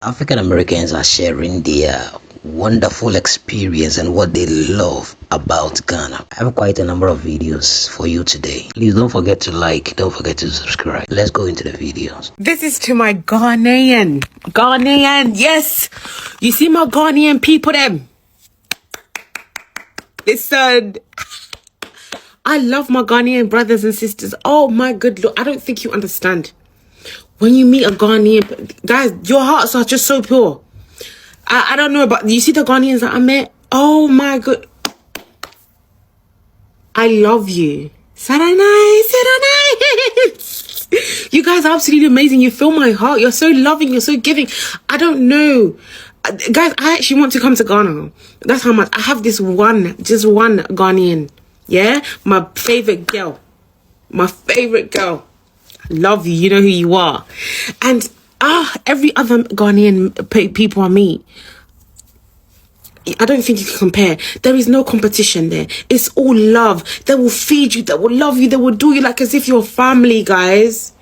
African Americans are sharing their wonderful experience and what they love about Ghana. I have quite a number of videos for you today. Please don't forget to like, don't forget to subscribe. Let's go into the videos. This is to my Ghanaian, yes. You see my Ghanaian people them. Listen, I love my Ghanaian brothers and sisters. Oh my good Lord, I don't think you understand. When you meet a Ghanaian, guys, your hearts are just so pure. I don't know about, you see the Ghanaians that I met? Oh my God. I love you. Saranai. You guys are absolutely amazing. You fill my heart. You're so loving. You're so giving. I don't know. Guys, I actually want to come to Ghana. That's how much. I have just one Ghanaian. Yeah? My favorite girl. Love you. You know who you are. And every other Ghanaian people I meet, I don't think you can compare. There is no competition there. It's all love. They will feed you. They will love you. They will do you like as if you're family, guys.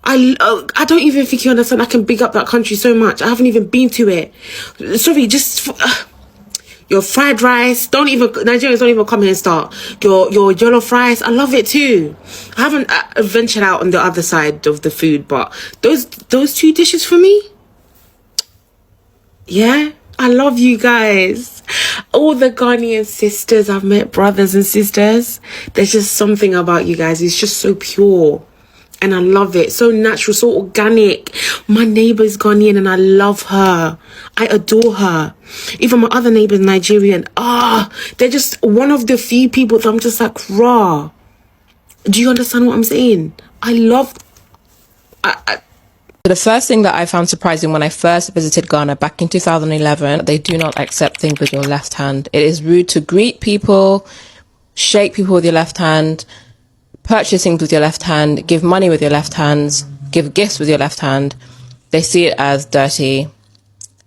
I don't even think you understand. I can big up that country so much. I haven't even been to it. Sorry, just your fried rice. Nigerians don't even come here and start. Your jollof rice. I love it too. I haven't ventured out on the other side of the food, but those two dishes for me. Yeah, I love you guys. All the Ghanaian sisters I've met, brothers and sisters. There's just something about you guys. It's just so pure. And I love it. So natural, so organic. My neighbor is Ghanaian and I love her. I adore her. Even my other neighbor is Nigerian. They're just one of the few people that I'm just like, raw. Do you understand what I'm saying? The first thing that I found surprising when I first visited Ghana back in 2011, they do not accept things with your left hand. It is rude to greet people, shake people with your left hand, purchase things with your left hand, give money with your left hands, give gifts with your left hand. They see it as dirty.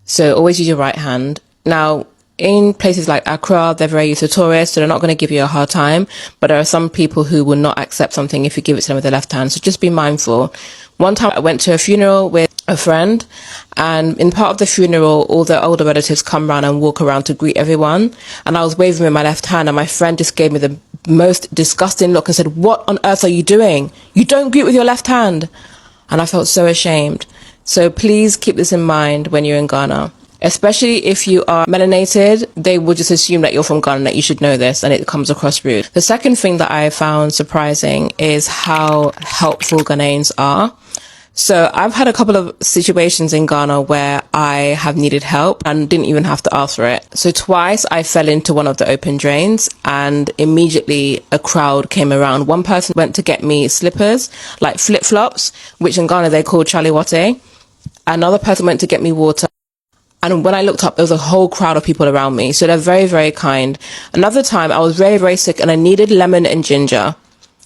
So always use your right hand. Now, in places like Accra, they're very used to tourists, so they're not going to give you a hard time. But there are some people who will not accept something if you give it to them with their left hand. So just be mindful. One time I went to a funeral with a friend, and in part of the funeral, all the older relatives come around and walk around to greet everyone. And I was waving with my left hand, and my friend just gave me the most disgusting look and said, "What on earth are you doing? You don't greet with your left hand." And I felt so ashamed. So please keep this in mind when you're in Ghana. Especially if you are melanated, they will just assume that you're from Ghana, that you should know this, and it comes across rude. The second thing that I found surprising is how helpful Ghanaians are. So I've had a couple of situations in Ghana where I have needed help and didn't even have to ask for it. So twice I fell into one of the open drains and immediately a crowd came around. One person went to get me slippers, like flip-flops, which in Ghana they call chaliwate. Another person went to get me water. And when I looked up, there was a whole crowd of people around me. So they're very, very kind. Another time I was very, very sick and I needed lemon and ginger.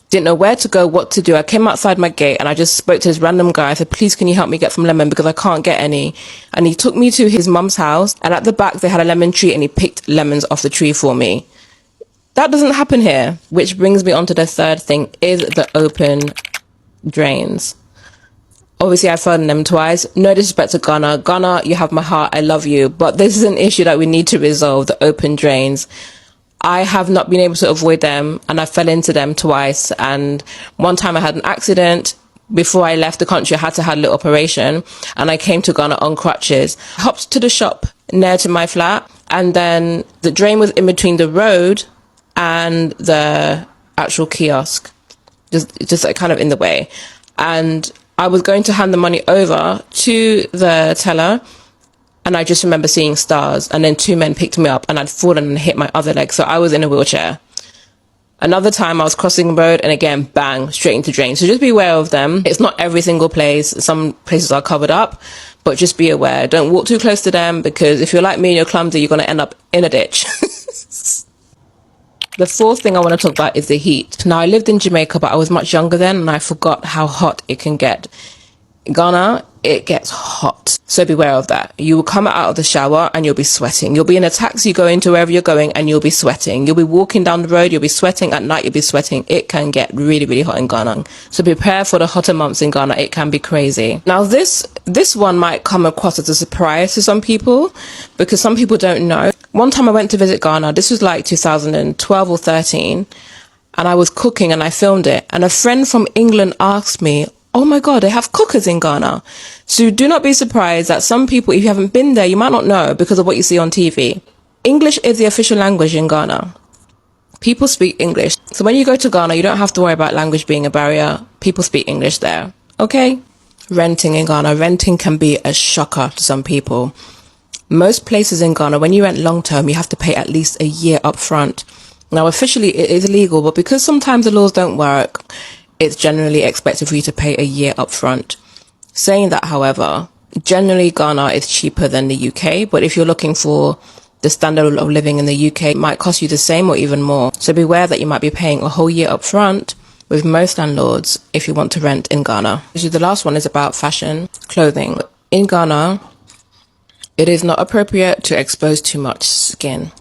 Didn't know where to go, what to do. I came outside my gate and I just spoke to this random guy. I said, "Please, can you help me get some lemon because I can't get any?" And he took me to his mum's house, and at the back they had a lemon tree and he picked lemons off the tree for me. That doesn't happen here, which brings me on to the third thing, is the open drains. Obviously, I fell in them twice. No disrespect to Ghana. Ghana, you have my heart. I love you. But this is an issue that we need to resolve, the open drains. I have not been able to avoid them, and I fell into them twice. And one time I had an accident. Before I left the country, I had to have a little operation, and I came to Ghana on crutches. I hopped to the shop near to my flat, and then the drain was in between the road and the actual kiosk, just like kind of in the way. And I was going to hand the money over to the teller, and I just remember seeing stars, and then two men picked me up and I'd fallen and hit my other leg, so I was in a wheelchair. Another time I was crossing the road and again, bang, straight into drain. So just be aware of them. It's not every single place. Some places are covered up, but just be aware. Don't walk too close to them, because if you're like me and you're clumsy, you're going to end up in a ditch. The fourth thing I want to talk about is the heat. Now, I lived in Jamaica, but I was much younger then, and I forgot how hot it can get. Ghana, it gets hot. So beware of that. You will come out of the shower and you'll be sweating. You'll be in a taxi going to wherever you're going and you'll be sweating. You'll be walking down the road, you'll be sweating. At night, you'll be sweating. It can get really, really hot in Ghana. So prepare for the hotter months in Ghana. It can be crazy. Now, this one might come across as a surprise to some people because some people don't know. One time I went to visit Ghana. This was like 2012 or 13. And I was cooking and I filmed it. And a friend from England asked me, oh my God, they have cookers in Ghana. So do not be surprised that some people, if you haven't been there, you might not know because of what you see on TV. English is the official language in Ghana. People speak English. So when you go to Ghana, you don't have to worry about language being a barrier. People speak English there. Okay? Renting in Ghana. Renting can be a shocker to some people. Most places in Ghana, when you rent long term, you have to pay at least a year up front. Now, officially, it is illegal, but because sometimes the laws don't work, it's generally expected for you to pay a year up front. Saying that, however, generally Ghana is cheaper than the UK, but if you're looking for the standard of living in the UK, it might cost you the same or even more. So beware that you might be paying a whole year up front with most landlords if you want to rent in Ghana. The last one is about fashion, clothing. In Ghana, it is not appropriate to expose too much skin.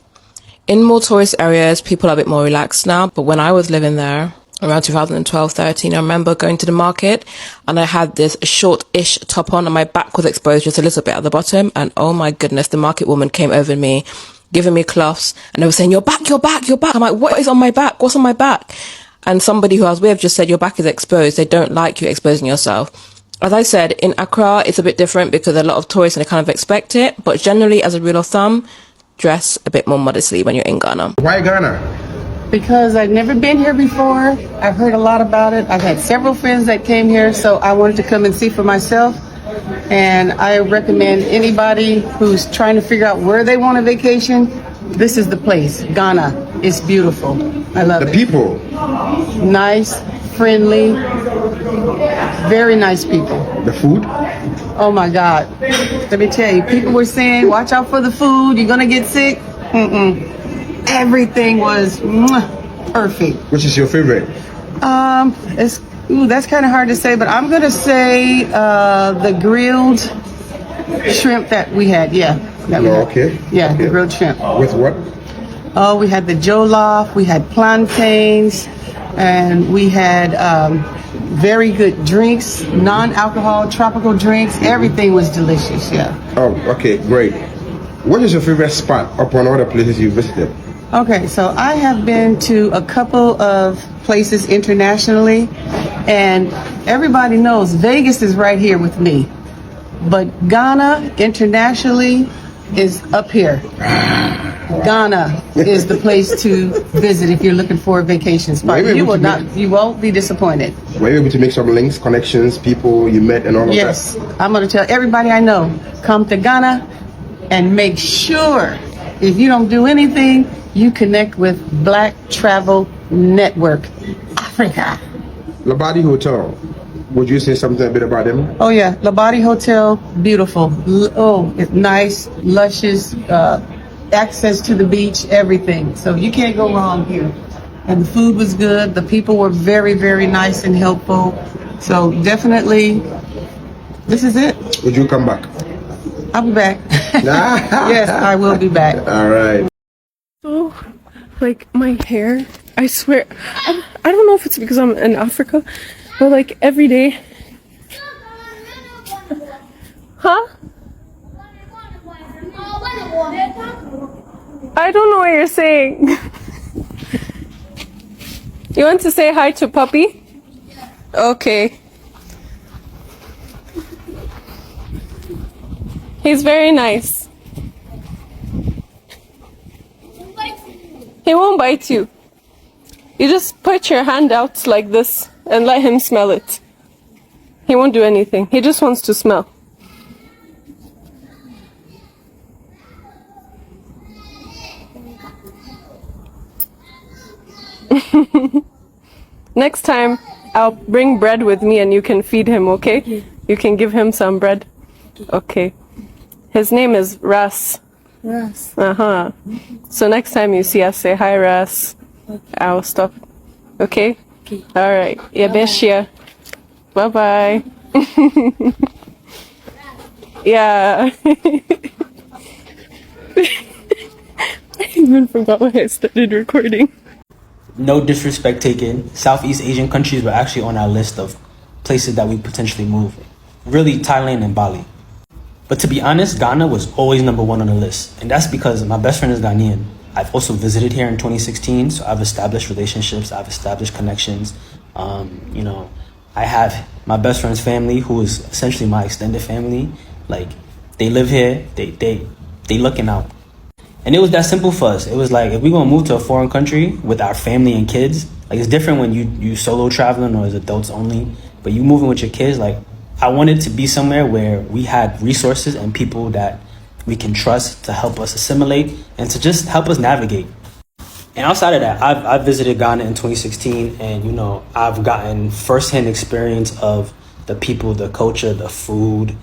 In more tourist areas, people are a bit more relaxed now, but when I was living there, around 2012-13, I remember going to the market and I had this short-ish top on and my back was exposed just a little bit at the bottom. And oh my goodness, the market woman came over me, giving me cloths and they were saying, your back, your back, your back. I'm like, what is on my back? What's on my back? And somebody who I was with just said, your back is exposed. They don't like you exposing yourself. As I said, in Accra, it's a bit different because a lot of tourists and they kind of expect it. But generally, as a rule of thumb, dress a bit more modestly when you're in Ghana. Why Ghana? Because I've never been here before. I've heard a lot about it. I've had several friends that came here, so I wanted to come and see for myself. And I recommend anybody who's trying to figure out where they want a vacation, this is the place. Ghana is beautiful. I love it. The people? Nice, friendly, very nice people. The food? Oh my God. Let me tell you, people were saying, watch out for the food, you're gonna get sick. Everything was perfect. Which is your favorite? That's kind of hard to say, but I'm gonna say the grilled shrimp that we had. Yeah. Okay. Yeah, okay. The grilled shrimp. With what? Oh, we had the jollof, we had plantains, and we had very good drinks, non-alcohol, tropical drinks. Everything was delicious, yeah. Oh, okay, great. What is your favorite spot upon all the places you visited? Okay, so I have been to a couple of places internationally, and everybody knows Vegas is right here with me. But Ghana internationally is up here. Ghana is the place to visit if you're looking for a vacation spot. You won't be disappointed. Were you able to make some links, connections, people you met and all of that? Yes, I'm going to tell everybody I know, come to Ghana and make sure if you don't do anything, you connect with Black Travel Network Africa. Labadi Hotel. Would you say something a bit about them? Oh yeah, Labadi Hotel, beautiful. It's nice, luscious, access to the beach, everything. So you can't go wrong here. And the food was good. The people were very, very nice and helpful. So definitely, this is it. Would you come back? I'll be back. Yes, I will be back. All right. So, like, my hair, I swear, I don't know if it's because I'm in Africa, but like every day. Huh? I don't know what you're saying. You want to say hi to Puppy? Okay. He's very nice. He won't bite you. You just put your hand out like this and let him smell it. He won't do anything. He just wants to smell. Next time, I'll bring bread with me and you can feed him, okay? You can give him some bread. Okay. His name is Ras. Yes. Uh-huh. So next time you see us, say hi, Ras. Okay. I'll stop. Okay? Okay. All right. Yabeshia. Bye-bye. Yeah. I even forgot when I started recording. No disrespect taken, Southeast Asian countries were actually on our list of places that we potentially move. Really, Thailand and Bali. But to be honest, Ghana was always number one on the list. And that's because my best friend is Ghanaian. I've also visited here in 2016, so I've established relationships, I've established connections. You know, I have my best friend's family, who is essentially my extended family. Like, they live here, they looking out. And it was that simple for us. It was like, if we're gonna move to a foreign country with our family and kids, like it's different when you solo traveling or as adults only, but you moving with your kids, like I wanted to be somewhere where we had resources and people that we can trust to help us assimilate and to just help us navigate. And outside of that, I've visited Ghana in 2016, and you know, I've gotten firsthand experience of the people, the culture, the food,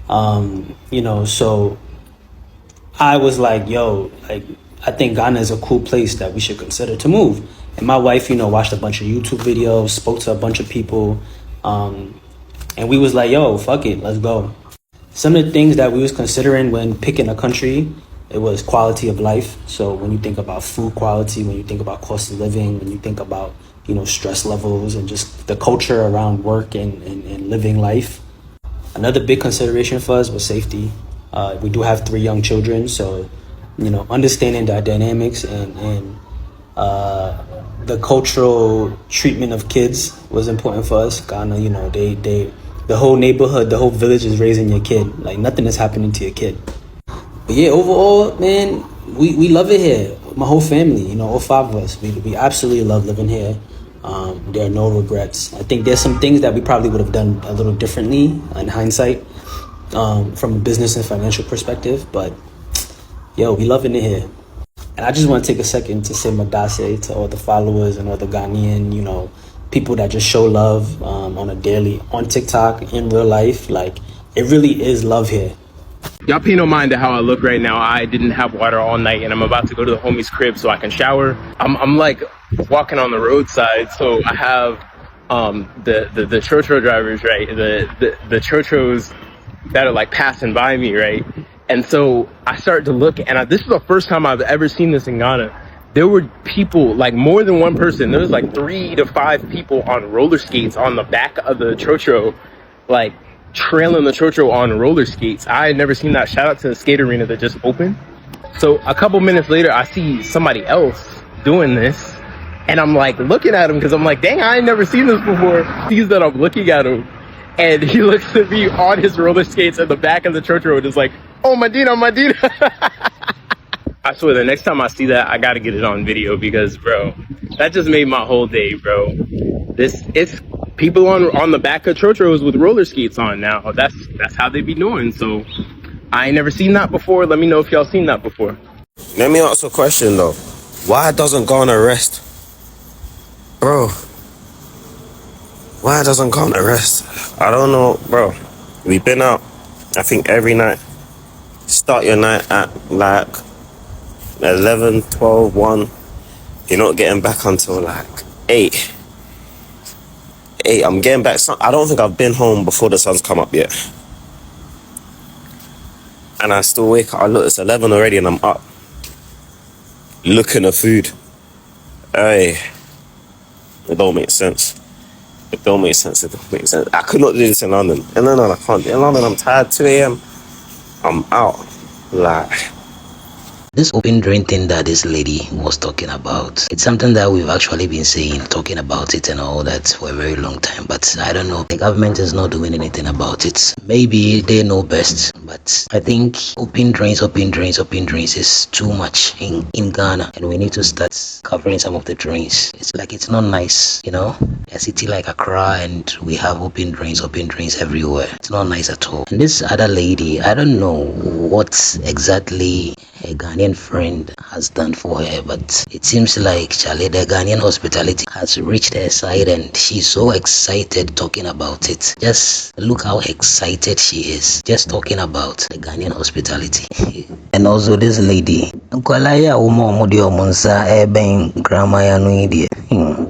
you know, so I was like, yo, like, I think Ghana is a cool place that we should consider to move. And my wife, you know, watched a bunch of YouTube videos, spoke to a bunch of people, and we was like, yo, fuck it, let's go. Some of the things that we was considering when picking a country, it was quality of life. So when you think about food quality, when you think about cost of living, when you think about, you know, stress levels and just the culture around work and living life. Another big consideration for us was safety. We do have 3 young children, so, you know, understanding the dynamics and the cultural treatment of kids was important for us. Ghana, you know, the whole neighborhood, the whole village is raising your kid. Like, nothing is happening to your kid. But yeah, overall, man, we love it here. My whole family, you know, all 5 of us, we absolutely love living here. There are no regrets. I think there's some things that we probably would have done a little differently in hindsight, from a business and financial perspective, but yo, we loving it here. And I just want to take a second to say madase to all the followers and all the Ghanaian, you know, people that just show love on a daily, on TikTok, in real life. Like, it really is love here. Y'all pay no mind to how I look right now. I didn't have water all night, and I'm about to go to the homie's crib so I can shower. I'm like walking on the roadside, so I have the chotro drivers, right? The chotros that are like passing by me, right? And so I started to look, and this is the first time I've ever seen this in Ghana. There were people, like more than one person. There was like 3 to 5 people on roller skates on the back of the chotro, like trailing the chotro on roller skates. I had never seen that. Shout out to the skate arena that just opened. So a couple minutes later, I see somebody else doing this, and I'm like looking at him because I'm like, dang, I ain't never seen this before. He sees that I'm looking at him, and he looks at me on his roller skates at the back of the chotro and is like, oh, Medina. I swear, the next time I see that, I gotta get it on video because, bro, that just made my whole day, bro. It's people on the back of chotros with roller skates on now. That's how they be doing. So I ain't never seen that before. Let me know if y'all seen that before. Let me ask a question though. Why doesn't Ghana rest? Bro. Why doesn't Ghana rest? I don't know, bro. We've been out, I think, every night. Start your night at like 11, 12, 1. You're not getting back until like 8. I'm getting back. I don't think I've been home before the sun's come up yet. And I still wake up. Look, it's 11 already and I'm up. Looking at food. Hey. It don't make sense. It don't make sense. I could not do this in London. In London, I can't. In London, I'm tired. 2 a.m. I'm out. Like... This open drain thing that this lady was talking about, it's something that we've actually been saying, talking about it and all that for a very long time, but I don't know, the government is not doing anything about it. Maybe they know best, but I think open drains is too much in Ghana, and we need to start covering some of the drains. It's like, it's not nice, you know, a city like Accra and we have open drains everywhere. It's not nice at all. And this other lady, I don't know what exactly a Ghanaian friend has done for her, but it seems like Charlie, the Ghanaian hospitality has reached her side and she's so excited talking about it. Just look how excited she is just talking about the Ghanaian hospitality. And also this lady,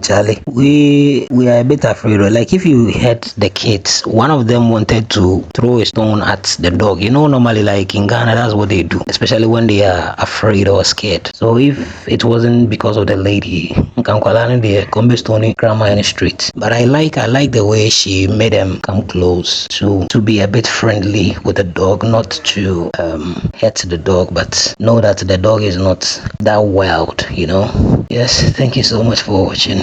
Charlie, we are a bit afraid. Like if you had the kids, one of them wanted to throw a stone at the dog. You know, normally like in Ghana, that's what they do, especially when they are afraid or scared. So if it wasn't because of the lady, the Gombe Stony Grammar in the street. But I like the way she made them come close to be a bit friendly with the dog, not to hurt the dog, but know that the dog is not that wild, you know. Yes, thank you so much for watching.